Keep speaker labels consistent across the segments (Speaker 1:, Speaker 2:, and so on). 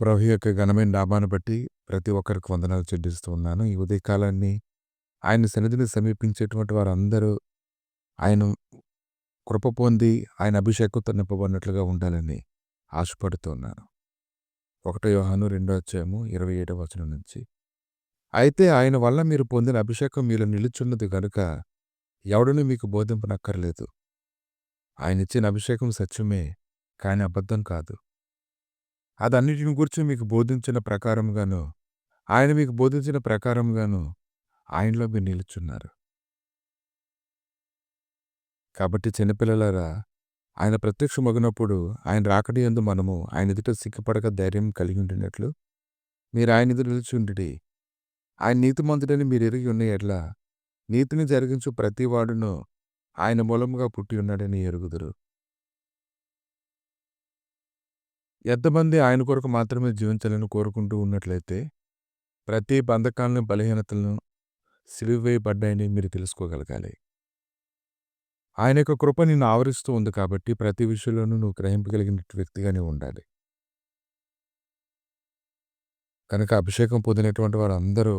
Speaker 1: ప్రభు యొక్క ఘనమైన నామాన్ని బట్టి ప్రతి ఒక్కరికి వందనాలు చెల్లిస్తూ ఉన్నాను. ఈ ఉదయకాలాన్ని ఆయన సన్నిధిని సమీపించేటువంటి వారందరూ ఆయన కృప పొంది ఆయన అభిషేకంతో నింపబడినట్లుగా ఉండాలని ఆశపడుతూ ఉన్నాను. 1 యోహాను 2:27 నుంచి. అయితే ఆయన వల్ల మీరు పొందిన అభిషేకం మీలో నిలుచున్నది గనుక ఎవడునూ మీకు బోధింపనక్కర్లేదు. ఆయనిచ్చిన అభిషేకం సత్యమే, కానీ అబద్ధం కాదు. అదన్నిటిని గూర్చి మీకు బోధించిన ప్రకారంగాను, ఆయన మీకు బోధించిన ప్రకారంగాను ఆయనలో మీరు నిలుచున్నారు. కాబట్టి చిన్నపిల్లలారా, ఆయన ప్రత్యక్షమగునప్పుడు ఆయన రాకడ యందు మనము ఆయన ఎదుట సిగ్గుపడక ధైర్యం కలిగి ఉండినట్లు మీరు ఆయన ఎదుట నిలిచుండుడి. ఆయన నీతిమంతుడని మీరు ఎరిగి ఉన్న యెడల నీతిని జరిగించు ప్రతివాడును ఆయన మూలముగా పుట్టి ఉన్నాడని ఎరుగుదురు. ఎంతమంది ఆయన కొరకు మాత్రమే జీవించాలని కోరుకుంటూ ఉన్నట్లయితే ప్రతి బంధకాలను, బలహీనతలను సిలువ వేయబడ్డాయని మీరు తెలుసుకోగలగాలి. ఆయన యొక్క కృప నిన్ను ఆవరిస్తూ ఉంది కాబట్టి ప్రతి విషయంలోనూ నువ్వు గ్రహింపగలిగిన వ్యక్తిగా నీవు ఉండాలి. కనుక అభిషేకం పొందినటువంటి వారందరూ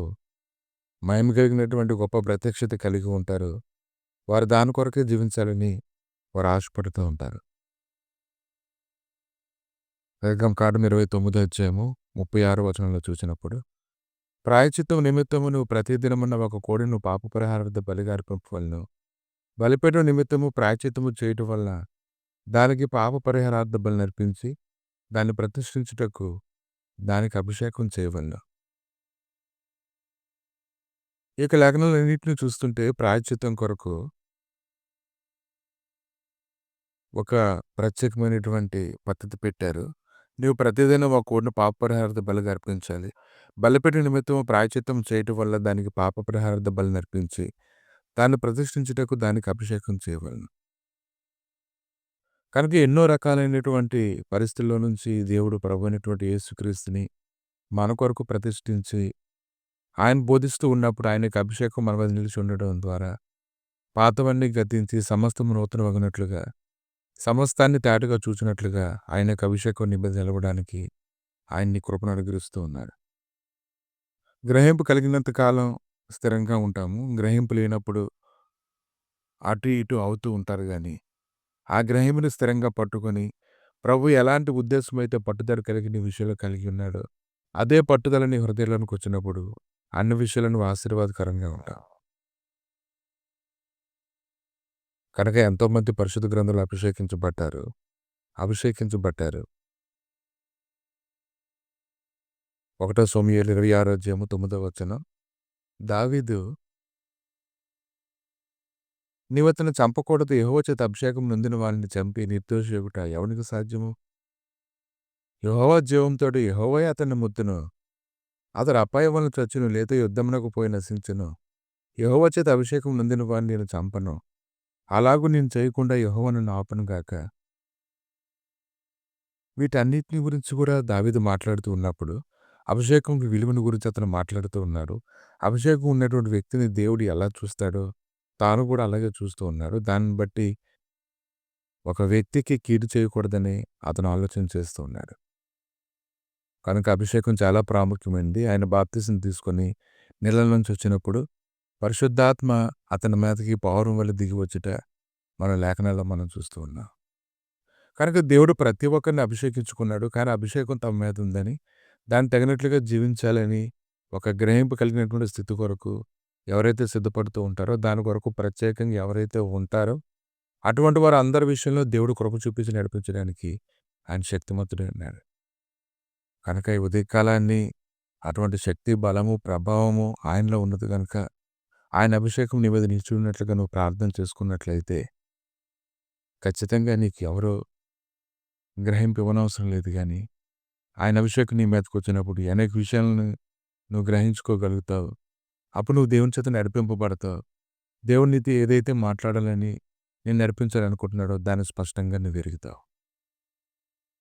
Speaker 1: మహిమ కలిగినటువంటి గొప్ప ప్రత్యక్షత కలిగి ఉంటారు. వారు దాని కొరకే జీవించాలని వారు ఆశపడుతూ ఉంటారు. నిర్గమకాండం 29:36 చూసినప్పుడు ప్రాయశ్చిత్తం నిమిత్తము నువ్వు ప్రతిదినమున్న ఒక కోడెను పాప పరిహారార్థ బలిగా అర్పింపవలెను. బలిపీఠం నిమిత్తము ప్రాయశ్చిత్తము చేయటం వలన దానికి పాప పరిహారార్థ బలి నర్పించి దాన్ని ప్రతిష్ఠించుటకు దానికి అభిషేకం చేయవలెను. ఇక లేఖనాలన్నింటినీ చూస్తుంటే ప్రాయశ్చిత్తం కొరకు ఒక ప్రత్యేకమైనటువంటి పద్ధతి పెట్టారు. నీవు ప్రతిదినం ఒక కోడిని పాప పరిహారార్థ బలిగా అర్పించాలి. బలిపీఠం నిమిత్తము ప్రాయశ్చిత్తం చేయటం వల్ల దానికి పాప పరిహారార్థ బలి నర్పించి దాన్ని ప్రతిష్ఠించుటకు దానికి అభిషేకం చేయవలెను. కనుక ఎన్నో రకాలైనటువంటి పరిస్థితుల్లో నుంచి దేవుడు ప్రభువైనటువంటి యేసుక్రీస్తుని మన కొరకు ప్రతిష్ఠించి ఆయన బోధిస్తూ ఉన్నప్పుడు ఆయనకు అభిషేకం మన మీద నిలిచి ఉండడం ద్వారా పాతవన్నీ గతించి సమస్తము నూతనమగునట్లుగా, సమస్తాన్ని తేటగా చూచినట్లుగా ఆయనకు అభిషేకం నీ మీద నిలవడానికి ఆయన్ని కృపను అనుగ్రహిస్తూ ఉన్నారు. గ్రహింపు కలిగినంత కాలం స్థిరంగా ఉంటాము. గ్రహింపు లేనప్పుడు అటు ఇటు అవుతూ ఉంటారు గాని ఆ గ్రహింపుని స్థిరంగా పట్టుకొని ప్రభు ఎలాంటి ఉద్దేశం అయితే పట్టుదల కలిగి నీ విషయంలో కలిగి ఉన్నాడో అదే పట్టుదల నీ హృదయంలోనికి వచ్చినప్పుడు అన్ని విషయాలను ఆశీర్వాదకరంగా ఉంటావు. కనుక ఎంతోమంది పరిశుద్ధ గ్రంథాలు అభిషేకించబడ్డారు. 1 సమూయేలు 26:9 దావీదు నీవతను చంపకూడదు, యెహోవా చేత అభిషేకం నొందిన వారిని చంపి నిర్దోషి యొగుట ఎవనికి సాధ్యము? యెహోవా జీవంతోడు యెహోవాయే అతన్ని ముద్దును. అతడు అపాయం వలన చచ్చును, లేదా యుద్ధమునకు పోయి నశించును. యెహోవా చేత అభిషేకం నొందిన వారిని నేను చంపను. అలాగూ నేను చేయకుండా యెహోవా నన్ను ఆపును గాక. వీటన్నిటిని గురించి కూడా దావీదు మాట్లాడుతూ ఉన్నప్పుడు అభిషేకం విలువను గురించి అతను మాట్లాడుతూ ఉన్నాడు. అభిషేకం ఉన్నటువంటి వ్యక్తిని దేవుడు ఎలా చూస్తాడో తాను కూడా అలాగే చూస్తూ ఉన్నాడు. దాన్ని బట్టి ఒక వ్యక్తికి కీడు చేయకూడదని అతను ఆలోచన చేస్తూ ఉన్నాడు. కనుక అభిషేకం చాలా ప్రాముఖ్యమైనది. ఆయన బాప్తిసం తీసుకొని నీళ్ళ నుంచి వచ్చినప్పుడు పరిశుద్ధాత్మ అతని మీదకి పావురం వల్ల దిగి వచ్చుట మన లేఖనాల్లో మనం చూస్తూ ఉన్నాం. కనుక దేవుడు ప్రతి ఒక్కరిని అభిషేకించుకున్నాడు. కానీ అభిషేకం తమ మీద ఉందని దాన్ని తగినట్లుగా జీవించాలని ఒక గ్రహింపు కలిగినటువంటి స్థితి కొరకు ఎవరైతే సిద్ధపడుతూ ఉంటారో దాని కొరకు ప్రత్యేకంగా ఎవరైతే ఉంటారో అటువంటి వారు అందరి విషయంలో దేవుడు కృప చూపించి నడిపించడానికి ఆయన శక్తిమంతుడే ఉన్నాడు. కనుక ఈ ఉదయకాలాన్ని అటువంటి శక్తి, బలము, ప్రభావము ఆయనలో ఉన్నది కనుక ఆయన అభిషేకం నీ మీద నిలిచి ఉన్నట్లుగా నువ్వు ప్రార్థన చేసుకున్నట్లయితే ఖచ్చితంగా నీకు ఎవరో గ్రహింపు ఇవ్వనవసరం లేదు. కానీ ఆయన అభిషేకం నీ మీదకి వచ్చినప్పుడు అనేక విషయాలను నువ్వు గ్రహించుకోగలుగుతావు. అప్పుడు నువ్వు దేవుని చేత నడిపింపబడతావు. దేవుని నీతో ఏదైతే మాట్లాడాలని నేను నడిపించాలనుకుంటున్నాడో దాన్ని స్పష్టంగా నువ్వు ఎరుగుతావు.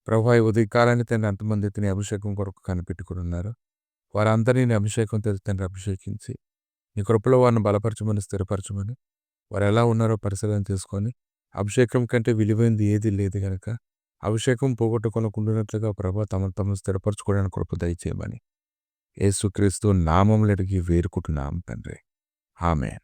Speaker 1: ప్రభువా, ఈ ఉదయకాలాన్ని తండ్రి ఎంతమంది అయితే నీ అభిషేకం కొరకు కనిపెట్టుకుని ఉన్నారు వారందరినీ నీ అభిషేకంతో తండ్రి అభిషేకించి నీ కృపలో వారిని బలపరచమని, స్థిరపరచమని, వారు ఎలా ఉన్నారో పరిశీలన చేసుకొని అభిషేకం కంటే విలువైనది ఏది లేదు కనుక అభిషేకం పోగొట్టుకొనకుండునట్లుగా ప్రభా తమను తాము స్థిరపరచుకోవడానికి కృప దయచేయమని యేసుక్రీస్తు నామములో అడిగి వేడుకుంటున్నాం తండ్రి. ఆమేన్.